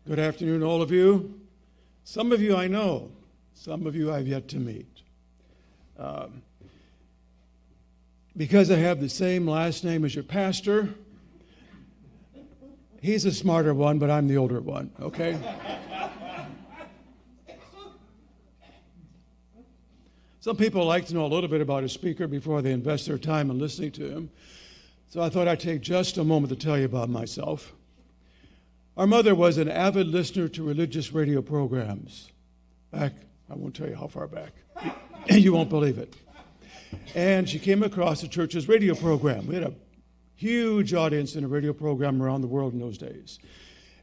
Good afternoon, all of you. Some of you I know, some of you I've yet to meet. Because I have the same last name as your pastor, he's a smarter one, but I'm the older one, okay? Some people like to know a little bit about a speaker before they invest their time in listening to him. So I thought I'd take just a moment to tell you about myself. Our mother was an avid listener to religious radio programs. I won't tell you how far back. You won't believe it. And she came across the church's radio program. We had a huge audience in a radio program around the world in those days.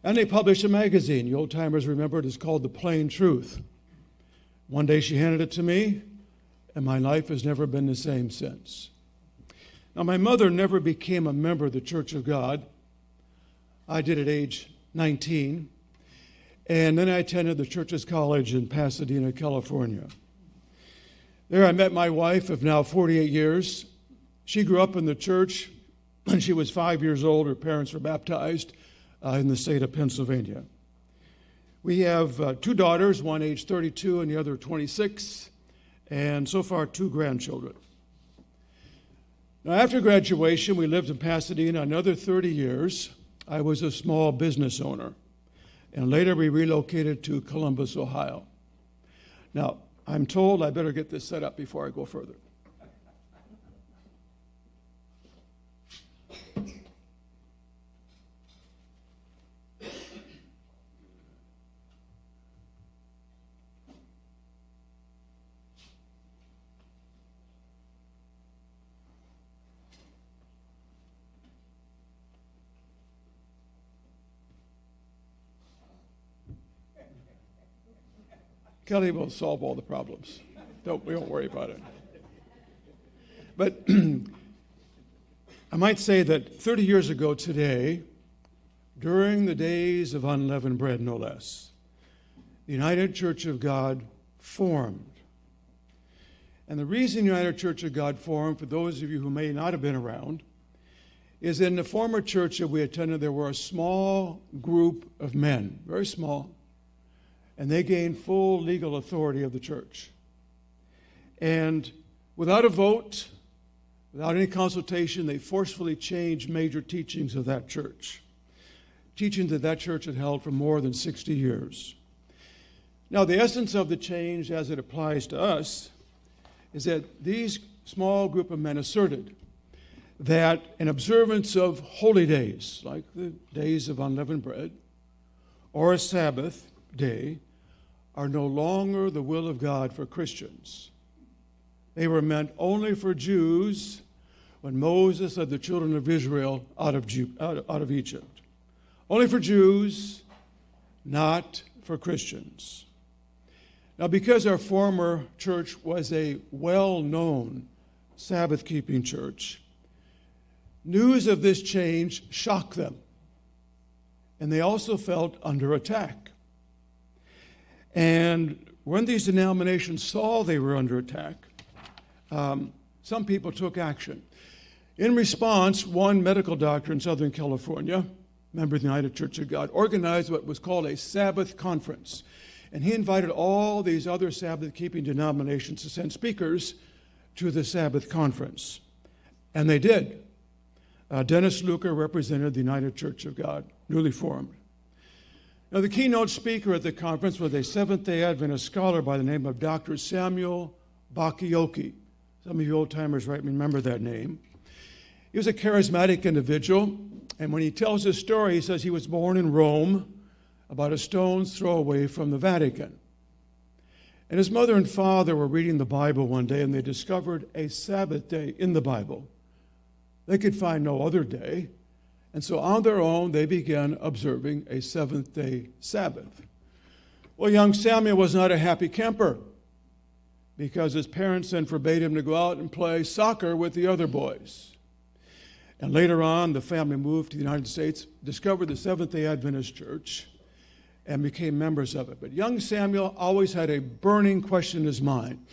And they published a magazine. You old-timers remember it is called The Plain Truth. One day she handed it to me, and my life has never been the same since. Now, my mother never became a member of the Church of God. I did at age 19. And then I attended the Church's College in Pasadena, California. There I met my wife of now 48 years. She grew up in the church. When she was 5 years old, her parents were baptized in the state of Pennsylvania. We have two daughters, one age 32 and the other 26, and so far 2 grandchildren. Now, after graduation, we lived in Pasadena another 30 years. I was a small business owner, and later we relocated to Columbus, Ohio. Now, I'm told I better get this set up before I go further. Kelly will solve all the problems. We don't worry about it. But I might say that 30 years ago today, during the days of unleavened bread, no less, the United Church of God formed. And the reason United Church of God formed, for those of you who may not have been around, is in the former church that we attended, there were a small group of men, very small, and they gained full legal authority of the church. And without a vote, without any consultation, they forcefully changed major teachings of that church, teachings that that church had held for more than 60 years. Now, the essence of the change as it applies to us is that these small group of men asserted that in observance of holy days, like the days of unleavened bread, or a Sabbath day, are no longer the will of God for Christians. They were meant only for Jews when Moses led the children of Israel out of Egypt. Only for Jews, not for Christians. Now, because our former church was a well-known Sabbath-keeping church, news of this change shocked them, and they also felt under attack. And when these denominations saw they were under attack, some people took action. In response, one medical doctor in Southern California, member of the United Church of God, organized what was called a Sabbath conference. And he invited all these other Sabbath-keeping denominations to send speakers to the Sabbath conference. And they did. Dennis Luker represented the United Church of God, newly formed. Now, the keynote speaker at the conference was a Seventh-day Adventist scholar by the name of Dr. Samuel Bakioki. Some of you old-timers might remember that name. He was a charismatic individual, and when he tells his story, he says he was born in Rome, about a stone's throw away from the Vatican. And his mother and father were reading the Bible one day, and they discovered a Sabbath day in the Bible. They could find no other day. And so on their own, they began observing a seventh-day Sabbath. Well, young Samuel was not a happy camper because his parents then forbade him to go out and play soccer with the other boys. And later on, the family moved to the United States, discovered the Seventh-day Adventist Church, and became members of it. But young Samuel always had a burning question in his mind.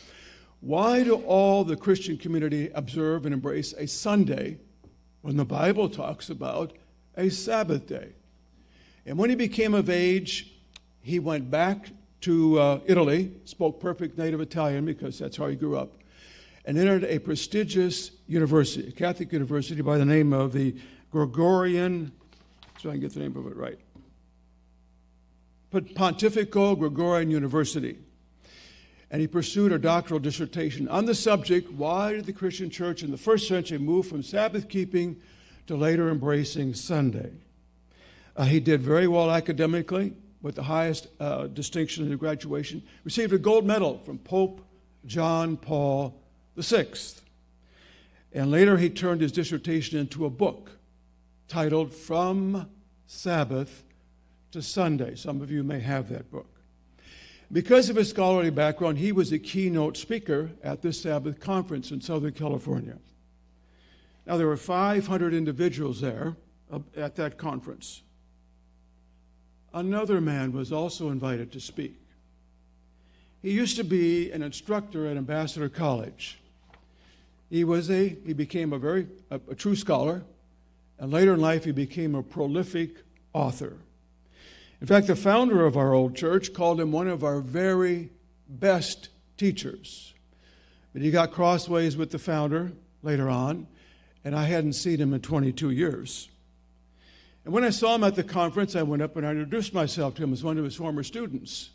Why do all the Christian community observe and embrace a Sunday when the Bible talks about a Sabbath day? And when he became of age, he went back to Italy, spoke perfect native Italian because that's how he grew up, and entered a prestigious university, a Catholic university by the name of the Gregorian, so I can get the name of it right, Pontifical Gregorian University. And he pursued a doctoral dissertation on the subject, why did the Christian church in the first century move from Sabbath keeping to later embracing Sunday? He did very well academically, with the highest distinction in the graduation, received a gold medal from Pope John Paul VI. And later he turned his dissertation into a book titled From Sabbath to Sunday. Some of you may have that book. Because of his scholarly background, he was a keynote speaker at this Sabbath conference in Southern California. Now, there were 500 individuals there at that conference. Another man was also invited to speak. He used to be an instructor at Ambassador College. He became a true scholar, and later in life he became a prolific author. In fact, the founder of our old church called him one of our very best teachers. But he got crossways with the founder later on, and I hadn't seen him in 22 years. And when I saw him at the conference, I went up and I introduced myself to him as one of his former students.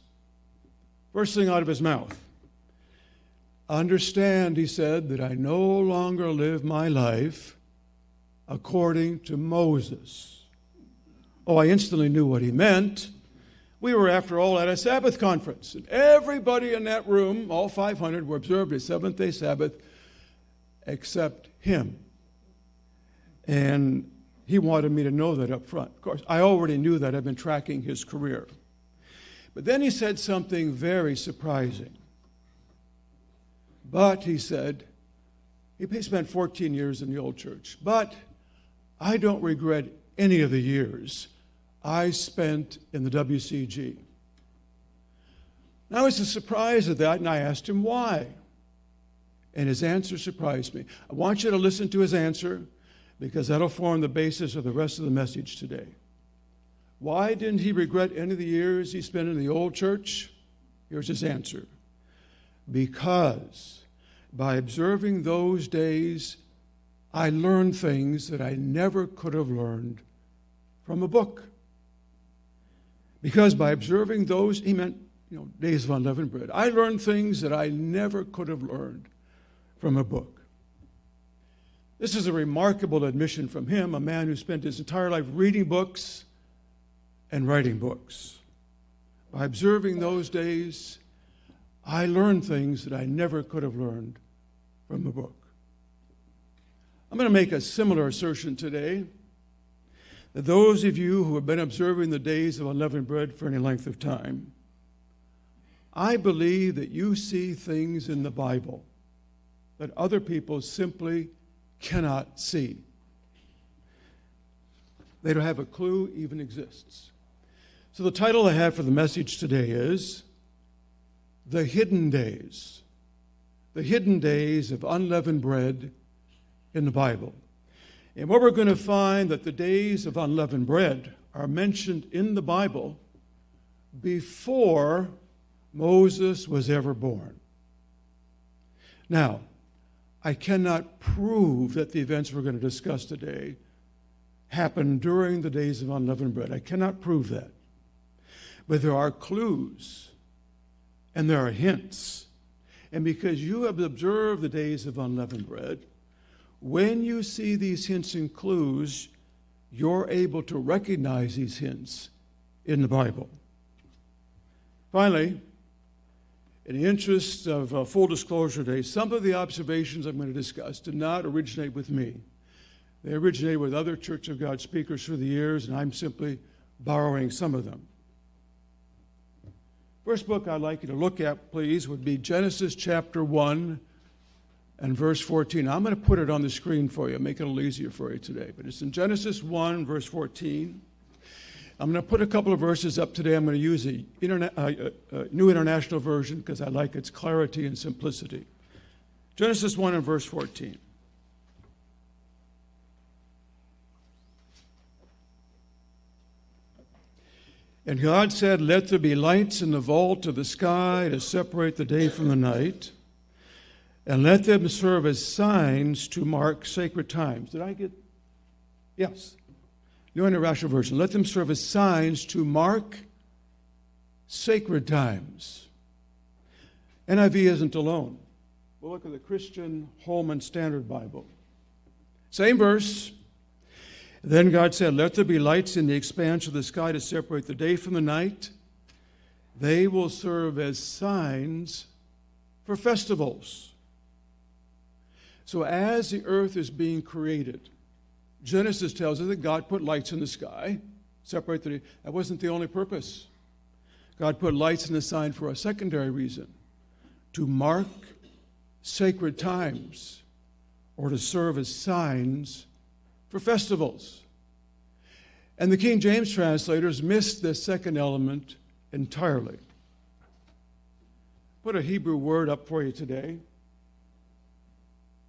First thing out of his mouth, "Understand," he said, "that I no longer live my life according to Moses." Oh, I instantly knew what he meant. We were, after all, at a Sabbath conference, and everybody in that room, all 500, were observed a seventh-day Sabbath except him. And he wanted me to know that up front. Of course, I already knew that. I've been tracking his career. But then he said something very surprising. But, he said, he spent 14 years in the old church, but I don't regret any of the years I spent in the WCG. Now, I was surprised at that, and I asked him why. And his answer surprised me. I want you to listen to his answer, because that'll form the basis of the rest of the message today. Why didn't he regret any of the years he spent in the old church? Here's his answer. Because by observing those days, I learned things that I never could have learned from a book. Because by observing those, he meant, days of unleavened bread. I learned things that I never could have learned from a book. This is a remarkable admission from him, a man who spent his entire life reading books and writing books. By observing those days, I learned things that I never could have learned from a book. I'm going to make a similar assertion today, that those of you who have been observing the days of unleavened bread for any length of time, I believe that you see things in the Bible that other people simply cannot see. They don't have a clue even exists. So the title I have for the message today is The Hidden Days. The Hidden Days of Unleavened Bread in the Bible. And what we're going to find that the days of unleavened bread are mentioned in the Bible before Moses was ever born. Now, I cannot prove that the events we're going to discuss today happened during the days of unleavened bread. I cannot prove that. But there are clues and there are hints. And because you have observed the days of unleavened bread, when you see these hints and clues, you're able to recognize these hints in the Bible. Finally, in the interest of full disclosure today, some of the observations I'm going to discuss did not originate with me. They originated with other Church of God speakers through the years, and I'm simply borrowing some of them. First book I'd like you to look at, please, would be Genesis chapter 1 and verse 14. I'm going to put it on the screen for you, make it a little easier for you today. But it's in Genesis 1, verse 14. I'm going to put a couple of verses up today. I'm going to use a New International Version because I like its clarity and simplicity. Genesis 1 and verse 14. And God said, let there be lights in the vault of the sky to separate the day from the night, and let them serve as signs to mark sacred times. Did I get? Yes. New International Version. Let them serve as signs to mark sacred times. NIV isn't alone. We'll look at the Christian Holman Standard Bible. Same verse. Then God said, let there be lights in the expanse of the sky to separate the day from the night. They will serve as signs for festivals. So as the earth is being created, Genesis tells us that God put lights in the sky, separate the day. That wasn't the only purpose. God put lights in the sign for a secondary reason, to mark sacred times or to serve as signs for festivals. And the King James translators missed this second element entirely. Put a Hebrew word up for you today.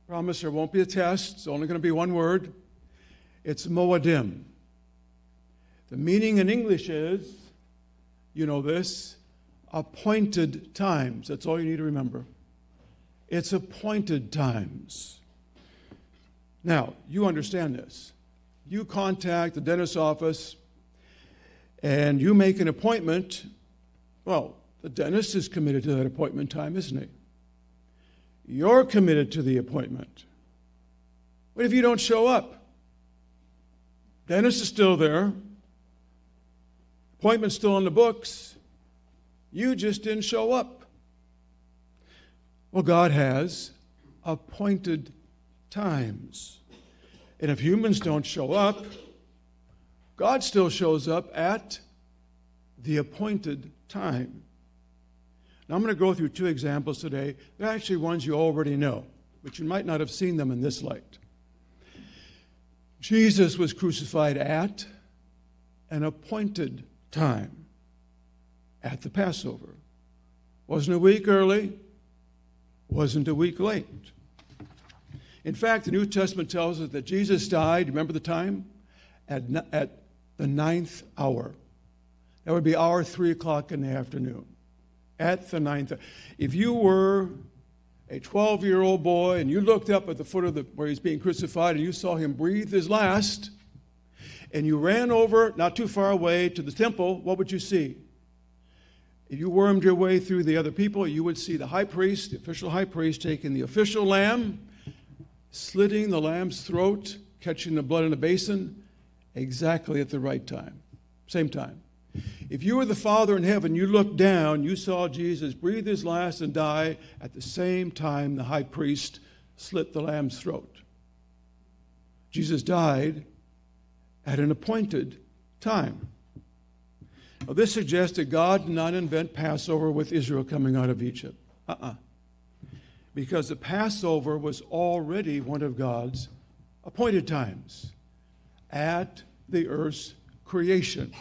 Promise there won't be a test. It's only going to be one word. It's moedim. The meaning in English is, you know this, appointed times. That's all you need to remember. It's appointed times. Now, you understand this. You contact the dentist's office and you make an appointment. Well, the dentist is committed to that appointment time, isn't he? You're committed to the appointment. What if you don't show up? Dentist is still there. Appointment's still on the books. You just didn't show up. Well, God has appointed times. And if humans don't show up, God still shows up at the appointed time. Now, I'm going to go through two examples today. They're actually ones you already know, but you might not have seen them in this light. Jesus was crucified at an appointed time, at the Passover. Wasn't a week early, wasn't a week late. In fact, the New Testament tells us that Jesus died, remember the time? At the 9th hour. That would be our 3 o'clock in the afternoon. At the 9th hour. If you were a 12-year-old boy and you looked up at the foot of where he's being crucified and you saw him breathe his last, and you ran over, not too far away, to the temple, what would you see? If you wormed your way through the other people, you would see the high priest, the official high priest, taking the official lamb, slitting the lamb's throat, catching the blood in a basin, exactly at the right time. Same time. If you were the Father in heaven, you looked down, you saw Jesus breathe his last and die at the same time the high priest slit the lamb's throat. Jesus died at an appointed time. Now, this suggests that God did not invent Passover with Israel coming out of Egypt. Because the Passover was already one of God's appointed times at the earth's creation.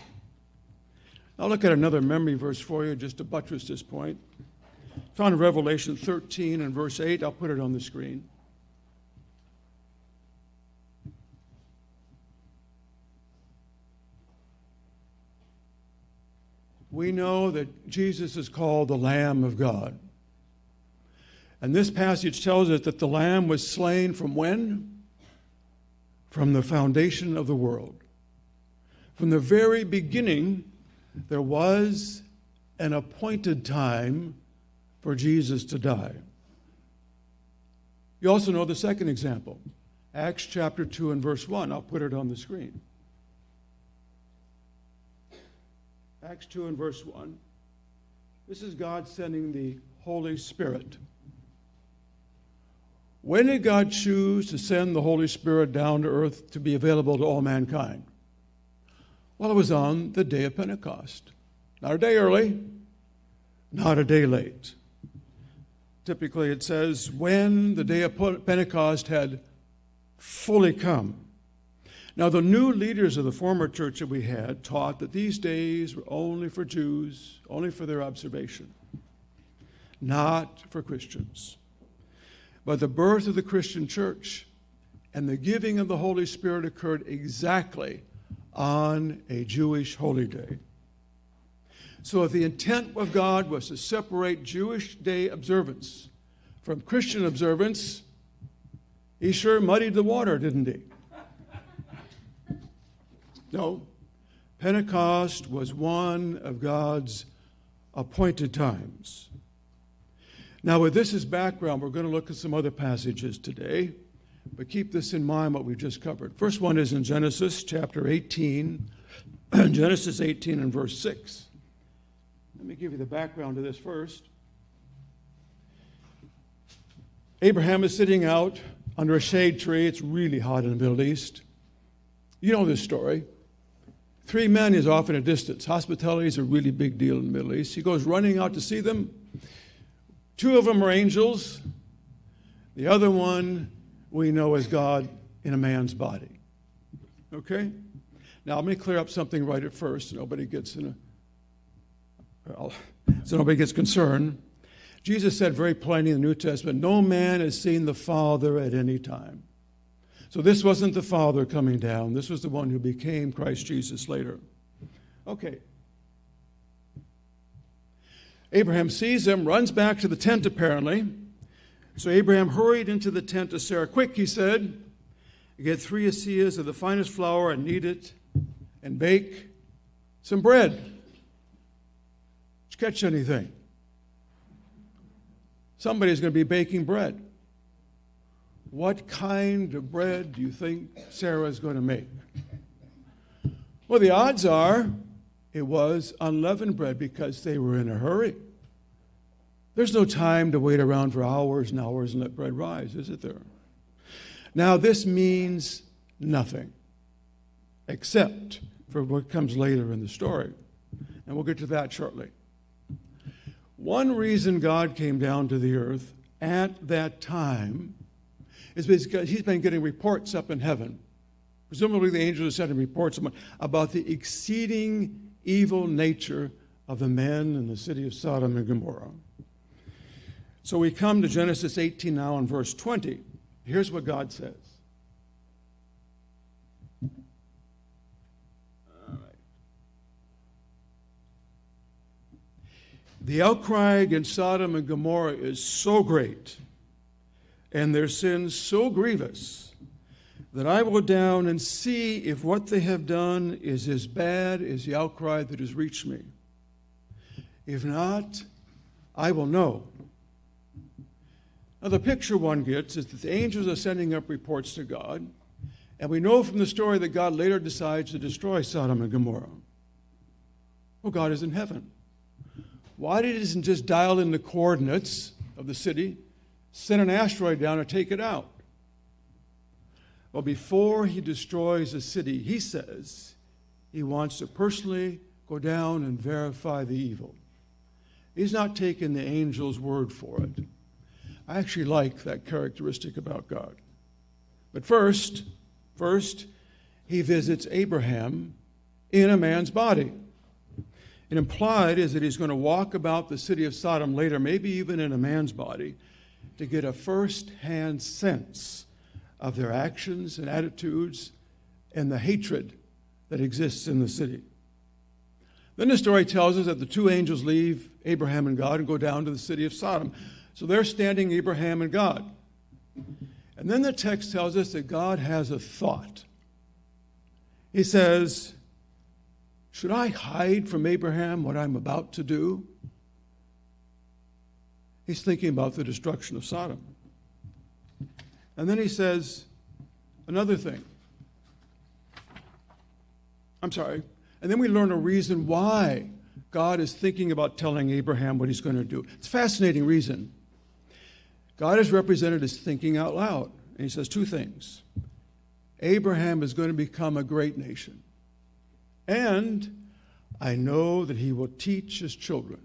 I'll look at another memory verse for you just to buttress this point. Found in Revelation 13 and verse 8. I'll put it on the screen. We know that Jesus is called the Lamb of God. And this passage tells us that the Lamb was slain from when? From the foundation of the world. From the very beginning, there was an appointed time for Jesus to die. You also know the second example, Acts chapter 2 and verse 1. I'll put it on the screen. Acts 2 and verse 1. This is God sending the Holy Spirit. When did God choose to send the Holy Spirit down to earth to be available to all mankind? Well, it was on the day of Pentecost. Not a day early, not a day late. Typically it says, when the day of Pentecost had fully come. Now, the new leaders of the former church that we had taught that these days were only for Jews, only for their observation, not for Christians. But the birth of the Christian church and the giving of the Holy Spirit occurred exactly on a Jewish holy day. So if the intent of God was to separate Jewish day observance from Christian observance, he sure muddied the water, didn't he? No. Pentecost was one of God's appointed times. Now, with this as background, we're going to look at some other passages today, but keep this in mind, what we've just covered. First one is in Genesis chapter 18, Genesis 18 and verse 6. Let me give you the background to this first. Abraham is sitting out under a shade tree. It's really hot in the Middle East. You know this story. 3 men is off in a distance. Hospitality is a really big deal in the Middle East. He goes running out to see them. 2 of them are angels. The other one we know as God in a man's body. Okay? Now, let me clear up something right at first so nobody gets concerned. Jesus said very plainly in the New Testament, no man has seen the Father at any time. So this wasn't the Father coming down. This was the one who became Christ Jesus later. Okay. Abraham sees him, runs back to the tent apparently. So Abraham hurried into the tent to Sarah. Quick, he said, get 3 asseas of the finest flour and knead it and bake some bread. Did you catch anything? Somebody's going to be baking bread. What kind of bread do you think Sarah's going to make? Well, the odds are it was unleavened bread because they were in a hurry. There's no time to wait around for hours and hours and let bread rise, is it there? Now, this means nothing except for what comes later in the story. And we'll get to that shortly. One reason God came down to the earth at that time is because he's been getting reports up in heaven. Presumably the angels are sending reports about the exceeding evil nature of the men in the city of Sodom and Gomorrah. So we come to Genesis 18 now in verse 20. Here's what God says. All right. The outcry against Sodom and Gomorrah is so great, and their sins so grievous, that I will go down and see if what they have done is as bad as the outcry that has reached me. If not, I will know. Now, the picture one gets is that the angels are sending up reports to God, and we know from the story that God later decides to destroy Sodom and Gomorrah. Well, God is in heaven. Why did he not just dial in the coordinates of the city, send an asteroid down and take it out? Well, before he destroys the city, he says he wants to personally go down and verify the evil. He's not taking the angel's word for it. I actually like that characteristic about God. But first, he visits Abraham in a man's body. It implied is that he's going to walk about the city of Sodom later, maybe even in a man's body, to get a first-hand sense of their actions and attitudes and the hatred that exists in the city. Then the story tells us that the 2 angels leave Abraham and God and go down to the city of Sodom. So they're standing, Abraham and God. And then the text tells us that God has a thought. He says, should I hide from Abraham what I'm about to do? He's thinking about the destruction of Sodom. And then he says another thing. And then we learn a reason why God is thinking about telling Abraham what he's going to do. It's a fascinating reason. God is represented as thinking out loud. And he says 2 things. Abraham is going to become a great nation. And I know that he will teach his children.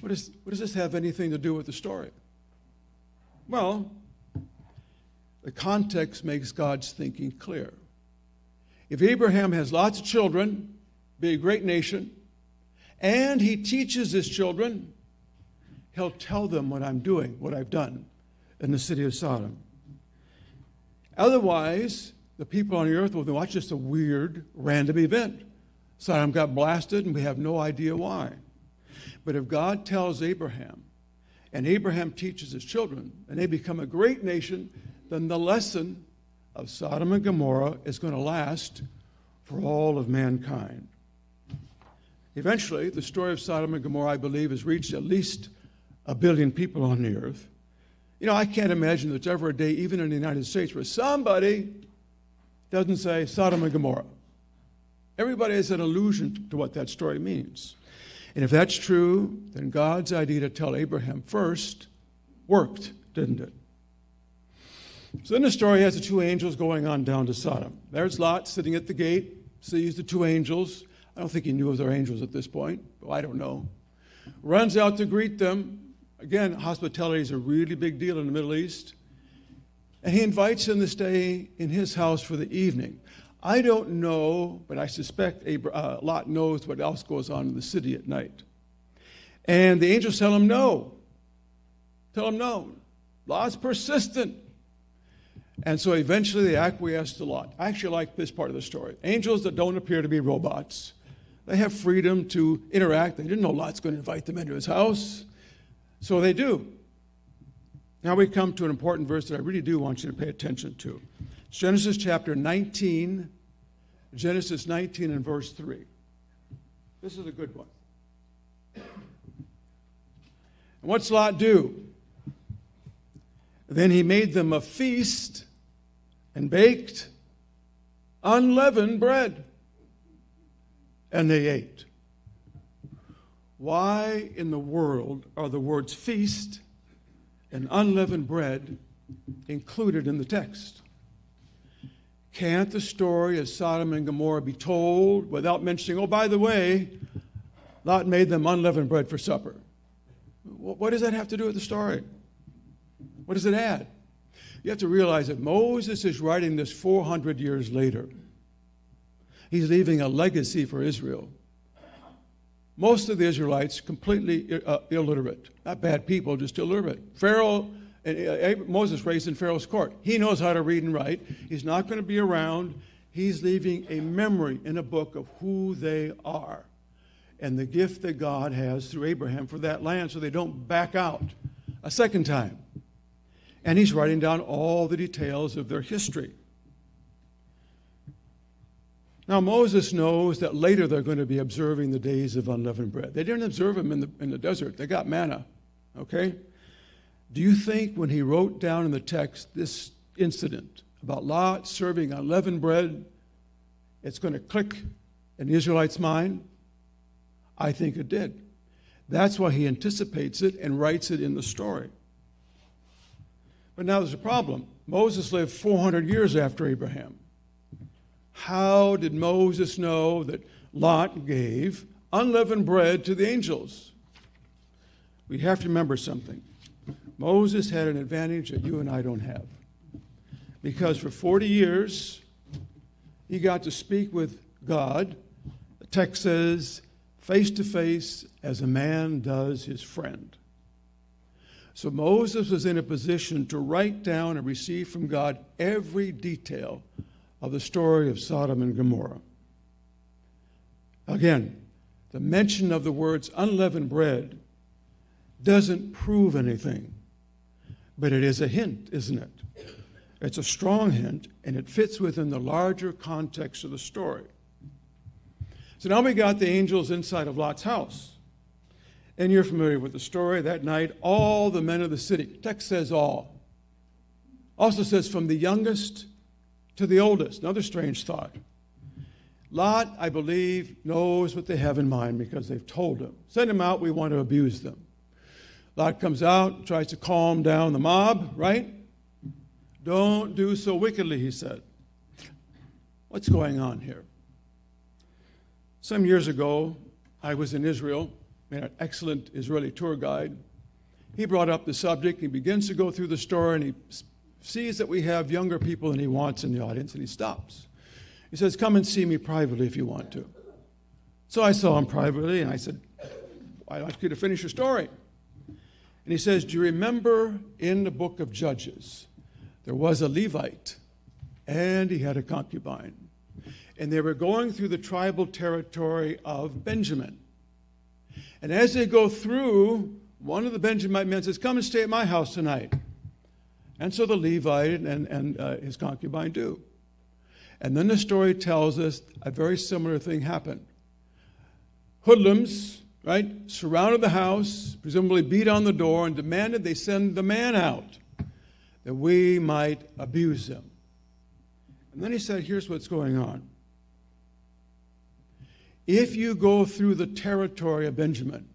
What does this have anything to do with the story? Well, the context makes God's thinking clear. If Abraham has lots of children, be a great nation, and he teaches his children, he'll tell them what I'm doing, what I've done in the city of Sodom. Otherwise, the people on the earth will watch just a weird, random event. Sodom got blasted, and we have no idea why. But if God tells Abraham, and Abraham teaches his children, and they become a great nation, then the lesson of Sodom and Gomorrah is going to last for all of mankind. Eventually, the story of Sodom and Gomorrah, I believe, has reached at least 1 billion people on the earth. You know, I can't imagine there's ever a day, even in the United States, where somebody doesn't say Sodom and Gomorrah. Everybody has an allusion to what that story means. And if that's true, then God's idea to tell Abraham first worked, didn't it? So then the story has the two angels going on down to Sodom. There's Lot sitting at the gate, sees the two angels. I don't think he knew if they're angels at this point. Well, I don't know. Runs out to greet them. Again, hospitality is a really big deal in the Middle East. And he invites them to stay in his house for the evening. I don't know, but I suspect Lot knows what else goes on in the city at night. And the angels tell him no. Tell him no. Lot's persistent. And so eventually they acquiesce to Lot. I actually like this part of the story. Angels that don't appear to be robots. They have freedom to interact. They didn't know Lot's going to invite them into his house. So they do. Now we come to an important verse that I really do want you to pay attention to. It's Genesis chapter 19, Genesis 19 and verse 3. This is a good one. And what's Lot do? Then he made them a feast and baked unleavened bread, and they ate. Why in the world are the words feast and unleavened bread included in the text? Can't the story of Sodom and Gomorrah be told without mentioning, oh, by the way, Lot made them unleavened bread for supper? What does that have to do with the story? What does it add? You have to realize that Moses is writing this 400 years later. He's leaving a legacy for Israel. Most of the Israelites completely illiterate. Not bad people, just illiterate. Pharaoh, Moses raised in Pharaoh's court. He knows how to read and write. He's not going to be around. He's leaving a memory in a book of who they are and the gift that God has through Abraham for that land so they don't back out a second time. And he's writing down all the details of their history. Now, Moses knows that later they're going to be observing the days of unleavened bread. They didn't observe them in the desert. They got manna, okay? Do you think when he wrote down in the text this incident about Lot serving unleavened bread, it's going to click in the Israelites' mind? I think it did. That's why he anticipates it and writes it in the story. But now there's a problem. Moses lived 400 years after Abraham. How did Moses know that Lot gave unleavened bread to the angels? We have to remember something. Moses had an advantage that you and I don't have. Because for 40 years, he got to speak with God. The text says, face to face as a man does his friend. So Moses was in a position to write down and receive from God every detail of the story of Sodom and Gomorrah. Again, the mention of the words unleavened bread doesn't prove anything, but it is a hint, isn't it? It's a strong hint, and it fits within the larger context of the story. So now we got the angels inside of Lot's house. And you're familiar with the story. That night, all the men of the city, the text says all. Also says from the youngest to the oldest. Another strange thought. Lot, I believe, knows what they have in mind because they've told him. Send them out, we want to abuse them. Lot comes out, tries to calm down the mob, right? Don't do so wickedly, he said. What's going on here? Some years ago, I was in Israel, met an excellent Israeli tour guide. He brought up the subject. He begins to go through the story, and he sees that we have younger people than he wants in the audience, and he stops. He says, come and see me privately if you want to. So I saw him privately, and I said, I'd like you to finish your story. And he says, do you remember in the book of Judges, there was a Levite, and he had a concubine. and they were going through the tribal territory of Benjamin. And as they go through, one of the Benjamite men says, "Come and stay at my house tonight." And so the Levite and his concubine do. And then the story tells us a very similar thing happened. Hoodlums, right, surrounded the house, presumably beat on the door, and demanded they send the man out that we might abuse him. And then he said, here's what's going on. If you go through the territory of Benjamin,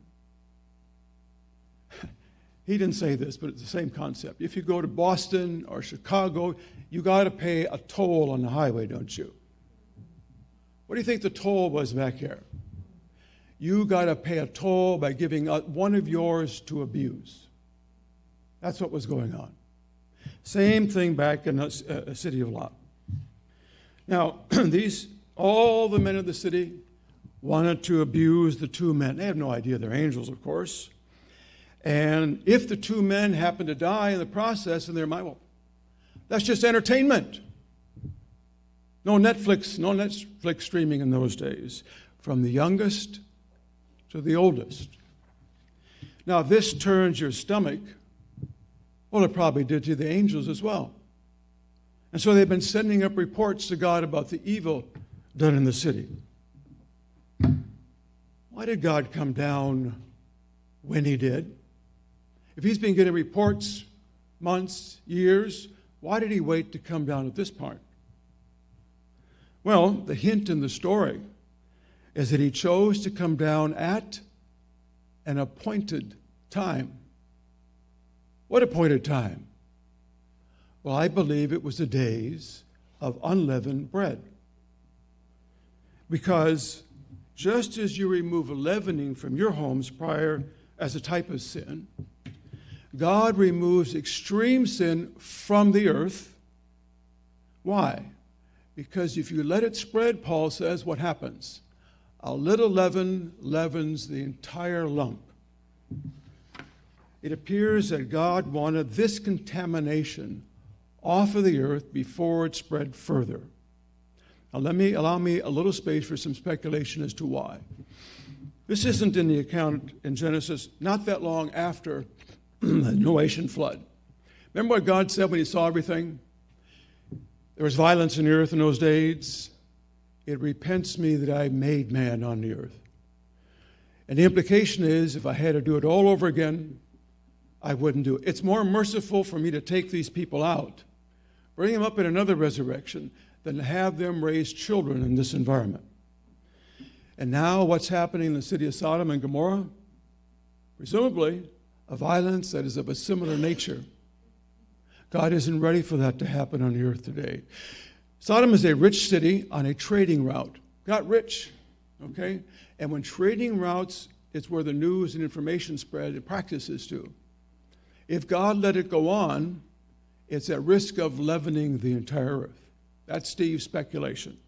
he didn't say this, but it's the same concept. If you go to Boston or Chicago, you got to pay a toll on the highway, don't you? What do you think the toll was back here? You got to pay a toll by giving one of yours to abuse. That's what was going on. Same thing back in the city of Lot. Now, all the men of the city wanted to abuse the two men. They have no idea they're angels, of course. And if the two men happen to die in the process, in their mind, well, that's just entertainment. No Netflix streaming in those days, from the youngest to the oldest. Now, if this turns your stomach, well, it probably did to the angels as well. And so they've been sending up reports to God about the evil done in the city. Why did God come down when he did? If he's been getting reports months, years, why did he wait to come down at this part? Well, the hint in the story is that he chose to come down at an appointed time. What appointed time? Well, I believe it was the days of unleavened bread. Because just as you remove leavening from your homes prior as a type of sin, God removes extreme sin from the earth. Why? Because if you let it spread, Paul says, what happens? A little leaven leavens the entire lump. It appears that God wanted this contamination off of the earth before it spread further. Now allow me a little space for some speculation as to why. This isn't in the account in Genesis, not that long after the Noahian flood. Remember what God said when he saw everything? There was violence in the earth in those days. It repents me that I made man on the earth. And the implication is, if I had to do it all over again, I wouldn't do it. It's more merciful for me to take these people out, bring them up in another resurrection, than to have them raise children in this environment. And now what's happening in the city of Sodom and Gomorrah? Presumably, a violence that is of a similar nature. God isn't ready for that to happen on the earth today. Sodom is a rich city on a trading route. Got rich, okay? And when trading routes, it's where the news and information spread and practices too. If God let it go on, it's at risk of leavening the entire earth. That's Steve's speculation.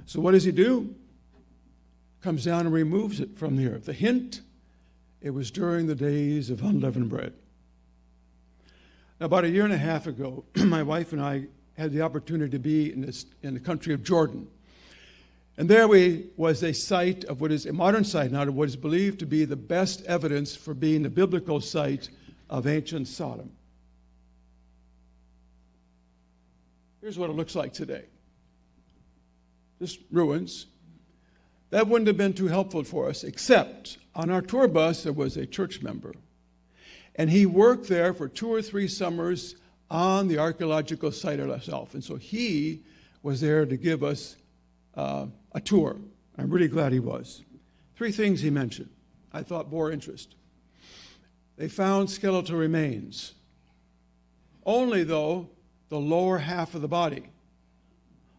So what does he do? Comes down and removes it from the earth. The hint, it was during the days of unleavened bread. Now, about a year and a half ago, my wife and I had the opportunity to be in the country of Jordan. And there was a site of what is a modern site now, of what is believed to be the best evidence for being the biblical site of ancient Sodom. Here's what it looks like today. Just ruins. That wouldn't have been too helpful for us, except on our tour bus there was a church member. And he worked there for 2 or 3 summers on the archaeological site itself. And so he was there to give us a tour. I'm really glad he was. 3 things he mentioned I thought bore interest. They found skeletal remains. Only, though, the lower half of the body.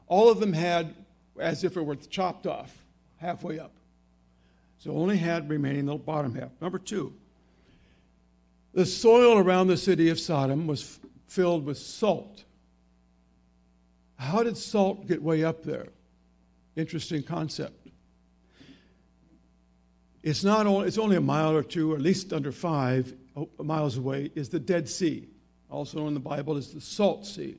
All of them had, as if it were chopped off, halfway up. So only had remaining the bottom half. Number 2, the soil around the city of Sodom was filled with salt. How did salt get way up there? Interesting concept. It's only a mile or 2, or at least under 5 miles away, is the Dead Sea. Also in the Bible is the Salt Sea.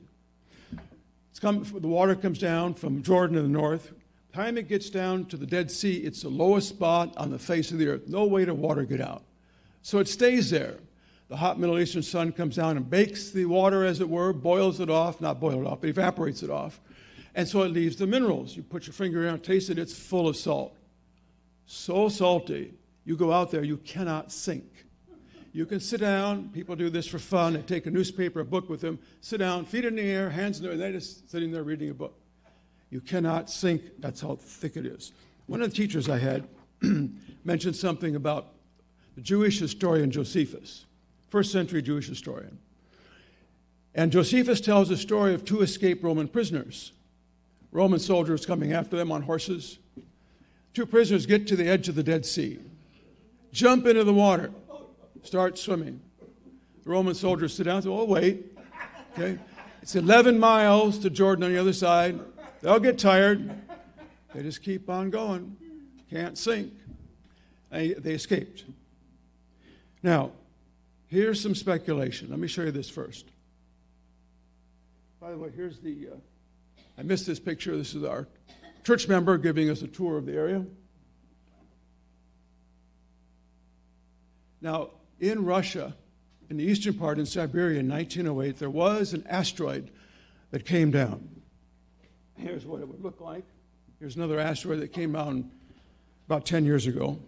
The water comes down from Jordan in the north, Time it gets down to the Dead Sea, it's the lowest spot on the face of the earth. No way to water get out. So it stays there. The hot Middle Eastern sun comes down and bakes the water, as it were, boils it off, not boil it off, but evaporates it off. And so it leaves the minerals. You put your finger around, taste it, it's full of salt. So salty, you go out there, you cannot sink. You can sit down, people do this for fun, they take a newspaper, a book with them, sit down, feet in the air, hands in the air, and they're just sitting there reading a book. You cannot sink, that's how thick it is. One of the teachers I had mentioned something about the Jewish historian Josephus, first century Jewish historian. And Josephus tells a story of two escaped Roman prisoners. Roman soldiers coming after them on horses. Two prisoners get to the edge of the Dead Sea, jump into the water, start swimming. The Roman soldiers sit down and say, oh, wait. Okay. It's 11 miles to Jordan on the other side. They'll get tired. They just keep on going. Can't sink. They escaped. Now, here's some speculation. Let me show you this first. By the way, here's the, I missed this picture. This is our church member giving us a tour of the area. Now, in Russia, in the eastern part, in Siberia in 1908, there was an asteroid that came down. Here's what it would look like. Here's another asteroid that came down about 10 years ago.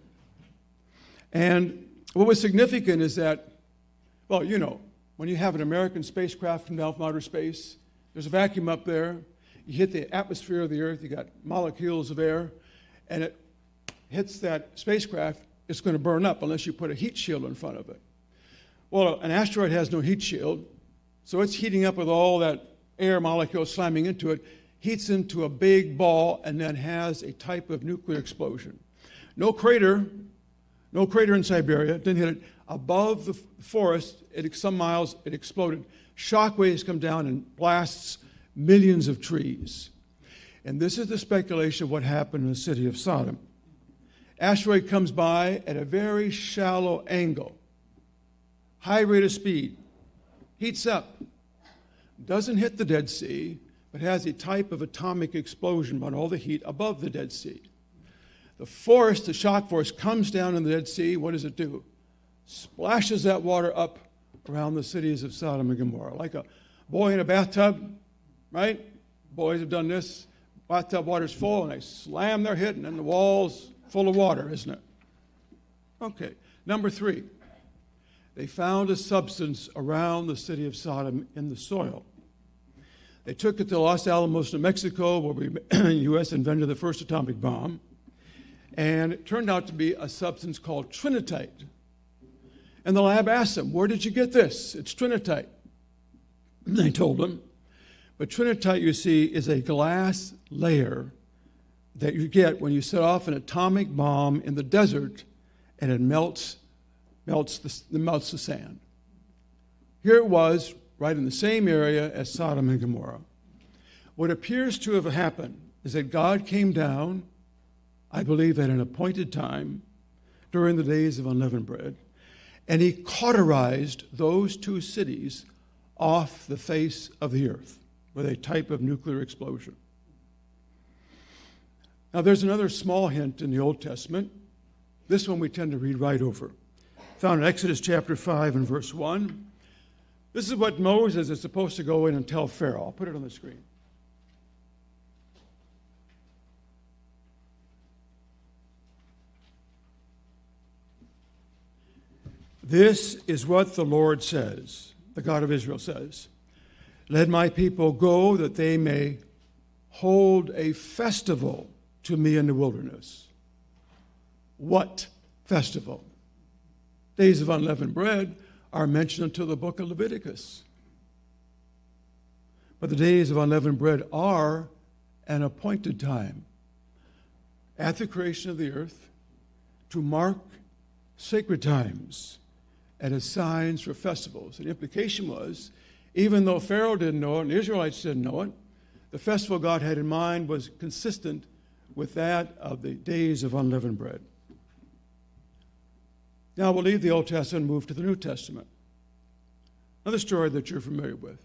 And what was significant is that, well, you know, when you have an American spacecraft from outer space, there's a vacuum up there. You hit the atmosphere of the Earth, you got molecules of air, and it hits that spacecraft, it's going to burn up unless you put a heat shield in front of it. Well, an asteroid has no heat shield, so it's heating up with all that air molecules slamming into it, heats into a big ball, and then has a type of nuclear explosion. No crater in Siberia, didn't hit it. Above the forest, some miles, it exploded. Shock waves come down and blasts millions of trees. And this is the speculation of what happened in the city of Sodom. Asteroid comes by at a very shallow angle, high rate of speed, heats up, doesn't hit the Dead Sea, but has a type of atomic explosion on all the heat above the Dead Sea. The force, the shock force, comes down in the Dead Sea. What does it do? Splashes that water up around the cities of Sodom and Gomorrah, like a boy in a bathtub, right? Boys have done this. Bathtub water's full, and they slam their head, and then the wall's full of water, isn't it? Okay. Number 3, they found a substance around the city of Sodom in the soil. They took it to Los Alamos, New Mexico, where the U.S. invented the first atomic bomb, and it turned out to be a substance called trinitite. And the lab asked them, where did you get this? It's trinitite. And they told them. But trinitite, you see, is a glass layer that you get when you set off an atomic bomb in the desert, and it melts the sand. Here it was, right in the same area as Sodom and Gomorrah. What appears to have happened is that God came down, I believe at an appointed time, during the days of unleavened bread, and he cauterized those two cities off the face of the earth with a type of nuclear explosion. Now, there's another small hint in the Old Testament. This one we tend to read right over. Found in Exodus chapter 5 and verse 1. This is what Moses is supposed to go in and tell Pharaoh. I'll put it on the screen. This is what the Lord says, the God of Israel says. Let my people go that they may hold a festival to me in the wilderness. What festival? Days of unleavened bread are mentioned until the book of Leviticus. But the days of unleavened bread are an appointed time at the creation of the earth to mark sacred times and as signs for festivals. And the implication was, even though Pharaoh didn't know it and the Israelites didn't know it, the festival God had in mind was consistent with that of the days of unleavened bread. Now we'll leave the Old Testament and move to the New Testament. Another story that you're familiar with.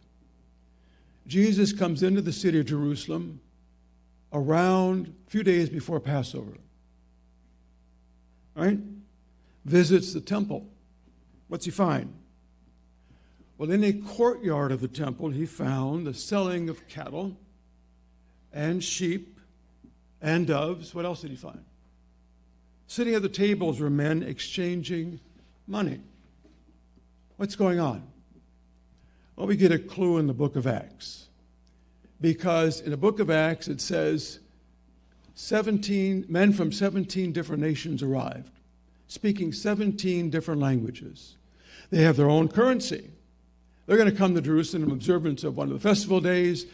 Jesus comes into the city of Jerusalem around a few days before Passover. Right? Visits the temple. What's he find? Well, in a courtyard of the temple, he found the selling of cattle and sheep and doves. What else did he find? Sitting at the tables were men exchanging money. What's going on? Well, we get a clue in the book of Acts. Because in the book of Acts, it says 17 men from 17 different nations arrived, speaking 17 different languages. They have their own currency. They're going to come to Jerusalem in observance of one of the festival days.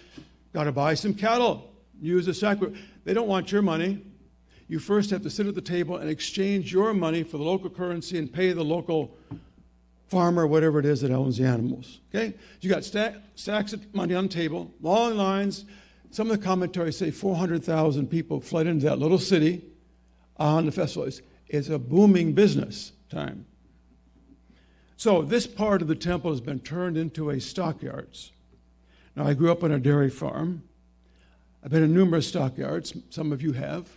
Got to buy some cattle, use a sacrifice. They don't want your money. You first have to sit at the table and exchange your money for the local currency and pay the local farmer, whatever it is that owns the animals. Okay? You got stacks of money on the table, long lines. Some of the commentaries say 400,000 people fled into that little city on the festival. It's a booming business time. So this part of the temple has been turned into a stockyards. Now, I grew up on a dairy farm. I've been in numerous stockyards. Some of you have.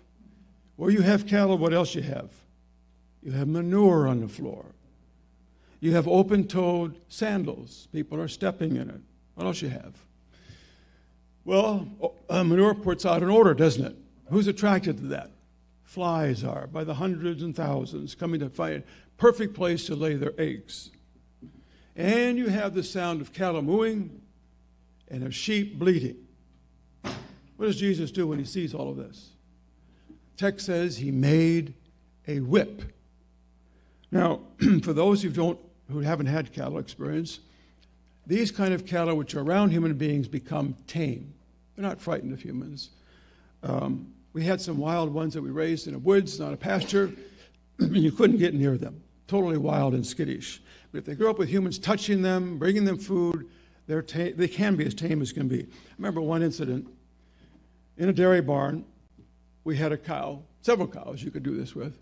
Where you have cattle, what else you have? You have manure on the floor. You have open-toed sandals. People are stepping in it. What else you have? Well, manure puts out an odor, doesn't it? Who's attracted to that? Flies are, by the hundreds and thousands, coming to find a perfect place to lay their eggs. And you have the sound of cattle mooing and of sheep bleating. What does Jesus do when he sees all of this? Text says he made a whip. Now, for those who haven't had cattle experience, these kind of cattle which are around human beings become tame. They're not frightened of humans. We had some wild ones that we raised in the woods, not a pasture. You couldn't get near them. Totally wild and skittish. But if they grow up with humans touching them, bringing them food, they can be as tame as can be. I remember one incident. In a dairy barn, we had a cow, several cows you could do this with.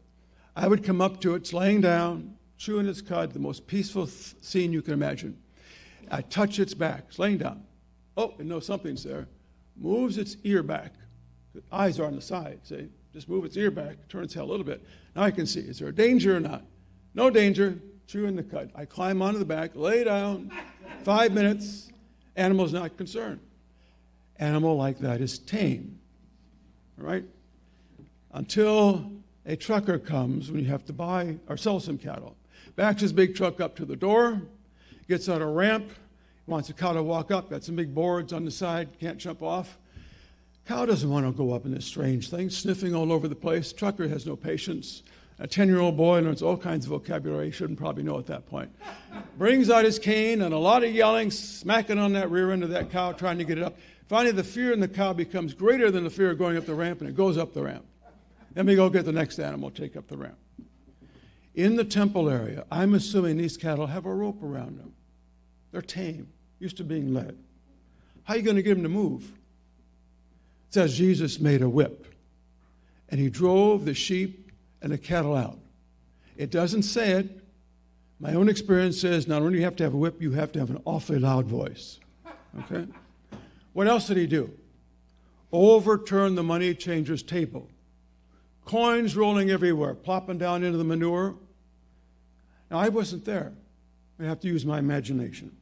I would come up to it, it's laying down, chewing its cud, the most peaceful scene you can imagine. I touch its back, it's laying down. Oh, it knows something's there. Moves its ear back. The eyes are on the side, see? Just move its ear back, turn its head a little bit. Now I can see, is there a danger or not? No danger, chewing the cud. I climb onto the back, lay down, 5 minutes, animal's not concerned. Animal like that is tame, all right? Until a trucker comes when you have to buy or sell some cattle. Backs his big truck up to the door, gets on a ramp, wants the cow to walk up, got some big boards on the side, can't jump off. Cow doesn't want to go up in this strange thing, sniffing all over the place. Trucker has no patience. A 10-year-old boy learns all kinds of vocabulary, shouldn't probably know at that point. Brings out his cane and a lot of yelling, smacking on that rear end of that cow, trying to get it up. Finally, the fear in the cow becomes greater than the fear of going up the ramp, and it goes up the ramp. Then we go get the next animal, take up the ramp. In the temple area, I'm assuming these cattle have a rope around them. They're tame, used to being led. How are you going to get them to move? It says Jesus made a whip, and he drove the sheep and the cattle out. It doesn't say it. My own experience says not only do you have to have a whip, you have to have an awfully loud voice. Okay? What else did he do? Overturn the money changer's table. Coins rolling everywhere, plopping down into the manure. Now, I wasn't there. I have to use my imagination.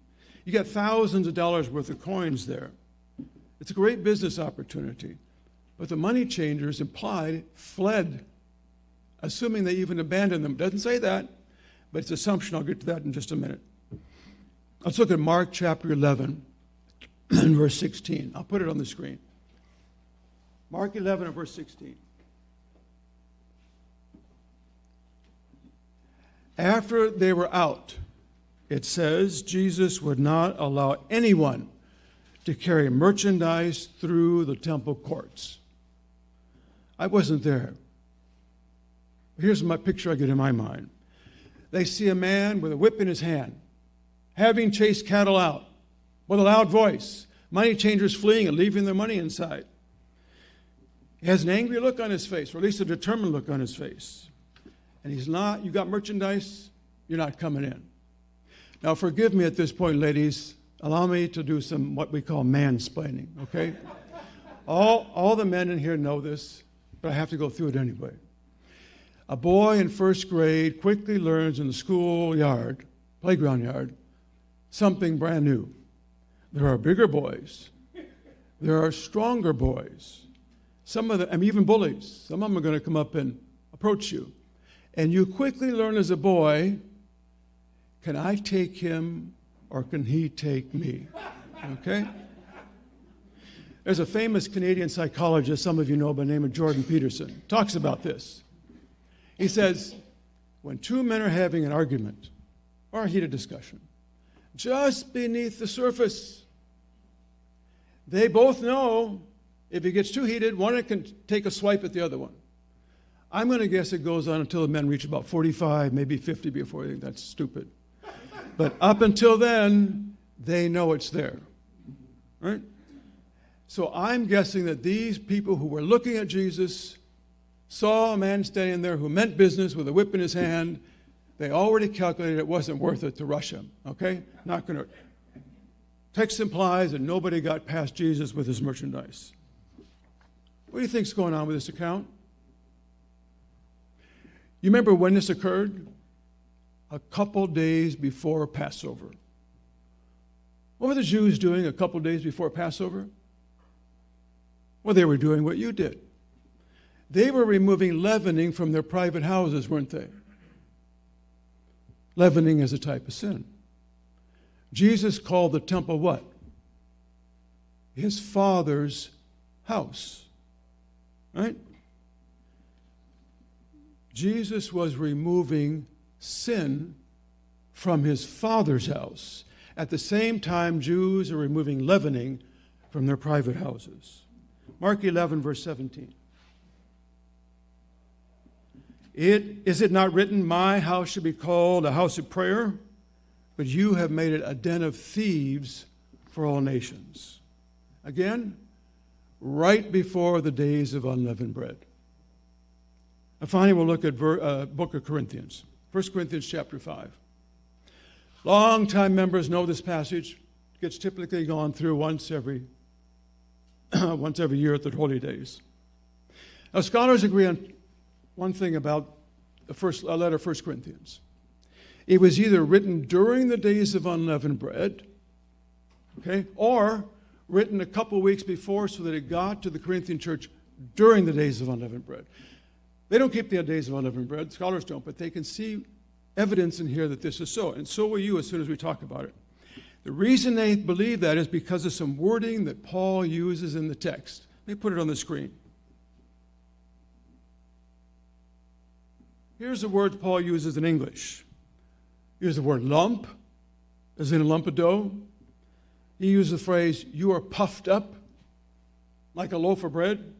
You got thousands of dollars worth of coins there. It's a great business opportunity. But the money changers implied fled, assuming they even abandoned them. It doesn't say that, but it's assumption. I'll get to that in just a minute. Let's look at Mark chapter 11 and verse 16. I'll put it on the screen. Mark 11 and verse 16. After they were out, it says Jesus would not allow anyone to carry merchandise through the temple courts. I wasn't there. Here's my picture I get in my mind. They see a man with a whip in his hand, having chased cattle out with a loud voice, money changers fleeing and leaving their money inside. He has an angry look on his face, or at least a determined look on his face. And he's not, you got merchandise, you're not coming in. Now, forgive me at this point, ladies. Allow me to do some what we call mansplaining, okay? All the men in here know this, but I have to go through it anyway. A boy in first grade quickly learns in the playground yard, something brand new. There are bigger boys. There are stronger boys. Some of them, even bullies. Some of them are going to come up and approach you. And you quickly learn as a boy, can I take him or can he take me? Okay? There's a famous Canadian psychologist, some of you know by the name of Jordan Peterson, talks about this. He says, when two men are having an argument or a heated discussion, just beneath the surface, they both know if it gets too heated, one can take a swipe at the other one. I'm going to guess it goes on until the men reach about 45, maybe 50 before they think that's stupid. But up until then, they know it's there. Right? So I'm guessing that these people who were looking at Jesus saw a man standing there who meant business with a whip in his hand. They already calculated it wasn't worth it to rush him. Okay? Not going to. Text implies that nobody got past Jesus with his merchandise. What do you think's going on with this account? You remember when this occurred? A couple days before Passover. What were the Jews doing a couple days before Passover? Well, they were doing what you did. They were removing leavening from their private houses, weren't they? Leavening is a type of sin. Jesus called the temple what? His Father's house. Right? Jesus was removing sin from his Father's house. At the same time, Jews are removing leavening from their private houses. Mark 11, verse 17. Is it not written, my house should be called a house of prayer, but you have made it a den of thieves for all nations. Again, right before the days of unleavened bread. And finally, we'll look at book of Corinthians, 1 Corinthians chapter 5. Long-time members know this passage. It gets typically gone through once every year at the holy days. Now, scholars agree on one thing about the letter of 1 Corinthians. It was either written during the days of unleavened bread, okay, or written a couple weeks before so that it got to the Corinthian church during the days of unleavened bread. They don't keep the days of unleavened bread, scholars don't, but they can see evidence in here that this is so, and so will you as soon as we talk about it. The reason they believe that is because of some wording that Paul uses in the text. Let me put it on the screen. Here's the word Paul uses in English. He uses the word lump, as in a lump of dough. He uses the phrase, you are puffed up like a loaf of bread.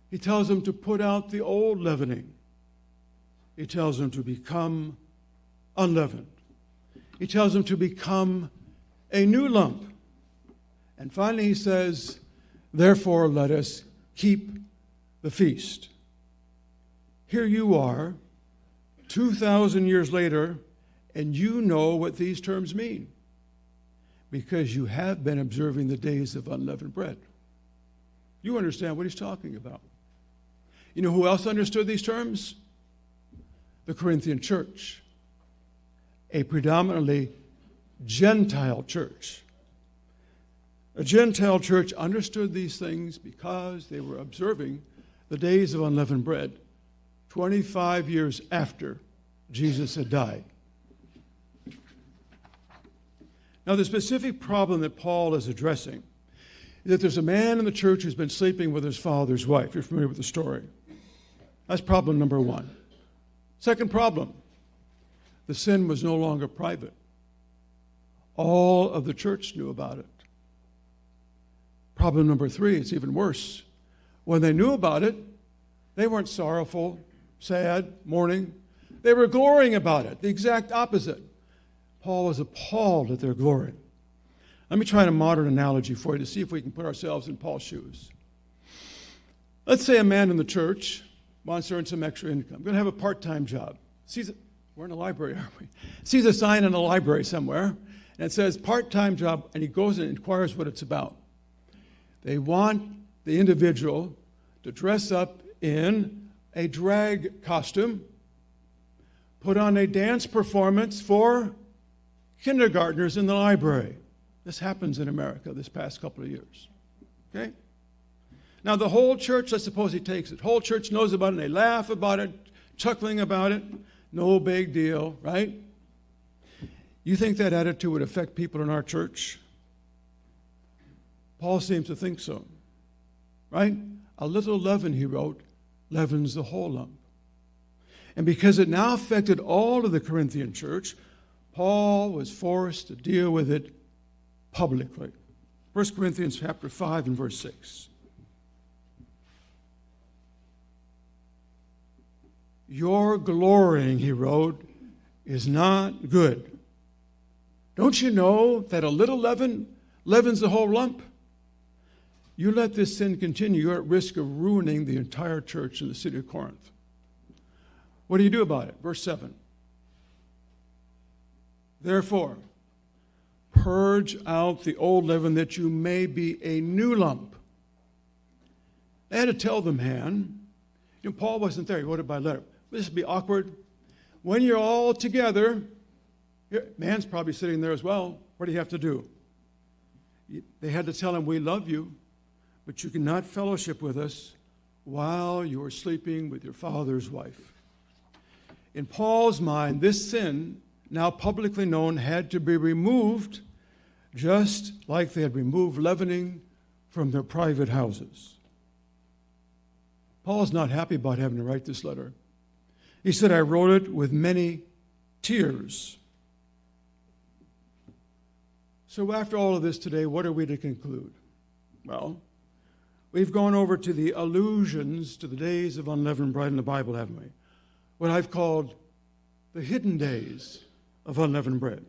He tells them to put out the old leavening. He tells them to become unleavened. He tells them to become a new lump. And finally he says, therefore let us keep the feast. Here you are, 2,000 years later, and you know what these terms mean because you have been observing the days of unleavened bread. You understand what he's talking about. You know who else understood these terms? The Corinthian church, a predominantly Gentile church. A Gentile church understood these things because they were observing the days of unleavened bread 25 years after Jesus had died. Now, the specific problem that Paul is addressing is that there's a man in the church who's been sleeping with his father's wife. You're familiar with the story. That's problem number one. Second problem, the sin was no longer private. All of the church knew about it. Problem number three, it's even worse. When they knew about it, they weren't sorrowful, sad, mourning. They were glorying about it, the exact opposite. Paul was appalled at their glory. Let me try a modern analogy for you to see if we can put ourselves in Paul's shoes. Let's say a man in the church wants to earn some extra income. Going to have a part-time job. We're in a library, aren't we? Sees a sign in a library somewhere, and it says part-time job, and he goes and inquires what it's about. They want the individual to dress up in a drag costume, put on a dance performance for kindergartners in the library. This happens in America this past couple of years. Okay? Now the whole church, let's suppose he takes it. Whole church knows about it and they laugh about it, chuckling about it. No big deal, right? You think that attitude would affect people in our church? Paul seems to think so, right? A little leaven, he wrote, leavens the whole lump. And because it now affected all of the Corinthian church, Paul was forced to deal with it publicly. 1 Corinthians chapter 5 and verse 6. Your glorying, he wrote, is not good. Don't you know that a little leaven leavens the whole lump? You let this sin continue, you're at risk of ruining the entire church in the city of Corinth. What do you do about it? Verse 7. Therefore, purge out the old leaven that you may be a new lump. They had to tell the man. You know, Paul wasn't there. He wrote it by letter. This would be awkward. When you're all together, man's probably sitting there as well. What do you have to do? They had to tell him, we love you, but you cannot fellowship with us while you are sleeping with your father's wife. In Paul's mind, this sin, now publicly known, had to be removed, just like they had removed leavening from their private houses. Paul's not happy about having to write this letter. He said, I wrote it with many tears. So after all of this today, what are we to conclude? Well, we've gone over to the allusions to the days of unleavened bread in the Bible, haven't we? What I've called the hidden days of unleavened bread.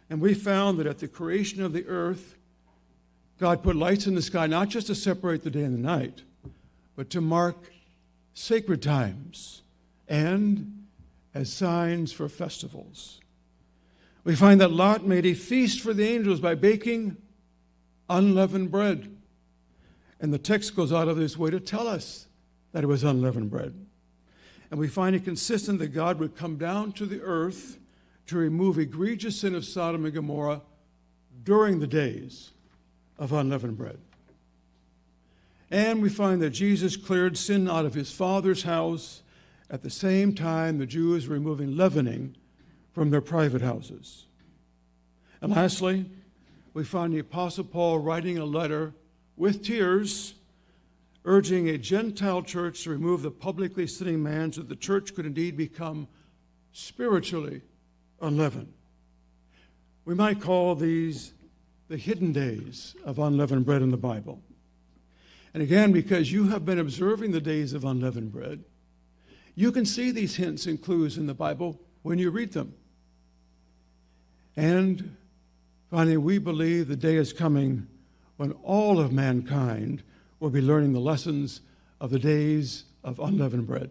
And we found that at the creation of the earth, God put lights in the sky, not just to separate the day and the night, but to mark sacred times and as signs for festivals. We find that Lot made a feast for the angels by baking unleavened bread. And the text goes out of this way to tell us that it was unleavened bread. And we find it consistent that God would come down to the earth to remove egregious sin of Sodom and Gomorrah during the days of unleavened bread. And we find that Jesus cleared sin out of his Father's house at the same time the Jews were removing leavening from their private houses. And lastly, we find the Apostle Paul writing a letter with tears, urging a Gentile church to remove the publicly sinning man so that the church could indeed become spiritually unleavened. We might call these the hidden days of unleavened bread in the Bible. And again, because you have been observing the days of unleavened bread, you can see these hints and clues in the Bible when you read them. And finally, we believe the day is coming when all of mankind will be learning the lessons of the days of unleavened bread.